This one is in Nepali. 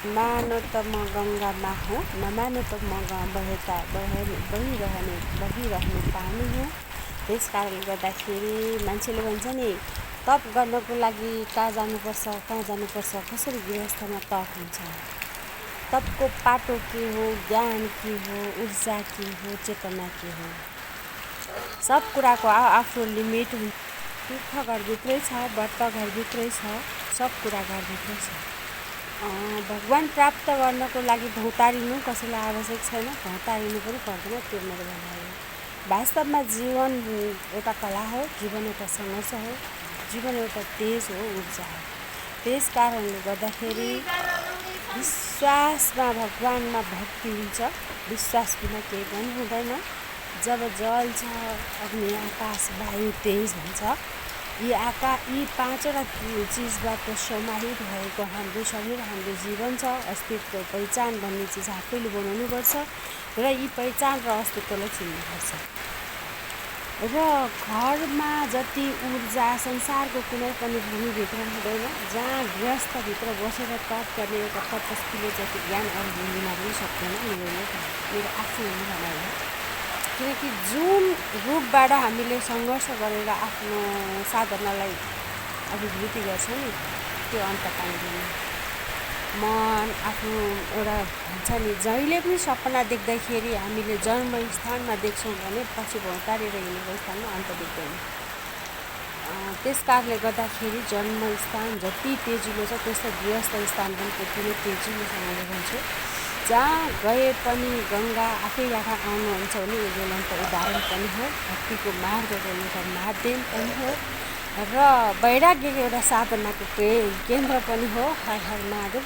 मानो त म गङ्गामा हुँ, नमानो त म बगिरहने पानी हुँ। त्यस कारणले गर्दाखेरि मान्छेले भन्छ नि, तप गर्नको लागि कहाँ जानुपर्छ, कसरी गृहस्थमा तप हुन्छ। तपको पाटो के हो, ज्ञान के हो, ऊर्जा के हो, चेतना के हो, सब कुराको आफ्नो लिमिट हुन्छ। तीर्थ घरभित्रै छ, व्रत घरभित्रै छ, सब कुरा घरभित्रै छ। भगवान प्राप्त गर्नको लागि भौतारिनु कसैलाई आवश्यक छैन, भौतारिनु पनि पर्दैन, त्यो मेरो भनाइ हो। वास्तवमा जीवन एउटा कला हो, जीवन एउटा सङ्घर्ष हो, जीवन एउटा तेज हो, ऊर्जा हो। त्यस कारणले गर्दाखेरि विश्वासमा, भगवानमा भक्ति हुन्छ। विश्वास बिना केही पनि हुँदैन। जब जल छ, अग्नि, आकाश, वायु, तेज हुन्छ, यी पाँचवटा चिजबाट समाहित भएको हाम्रो शरीर, हाम्रो जीवन छ। अस्तित्व, पहिचान भन्ने चिज आफैले बनाउनुपर्छ र यी पहिचान र अस्तित्वलाई चिन्नुपर्छ। र घरमा जति ऊर्जा संसारको कुनै पनि भूमिभित्र हुँदैन। जहाँ गृहस्थभित्र बसेर तप गर्ने एउटा तपस्वीले जति ज्ञान अरू भूमिमा पनि सक्दैन। मेरो आफ्नो भनाइ हो। किनकि जुन रूपबाट हामीले सङ्घर्ष गरेर आफ्नो साधनालाई अभिवृद्धि गर्छौँ नि, त्यो अन्त पाइँदैन। मन आफ्नो एउटा भन्छ नि, जहिले पनि सपना देख्दाखेरि हामीले जन्मस्थानमा देख्छौँ भने पछि भौतारेर हिँडेको स्थानमा अन्त देख्दैन। त्यस कारणले गर्दाखेरि जन्मस्थान जति तेजिलो छ, त्यस्तै गृहस्थ स्थान पनि त्यति नै तेजिलोसँगले भन्छु। जहाँ गए पनि गङ्गा आफैबाट आउनुहुन्छ भने यो ज्वलन्त उदाहरण पनि हो, भक्तिको मार्गको एउटा माध्यम पनि हो र वैराग्यको एउटा साधनाको केन्द्र पनि हो। हर हर महादेव।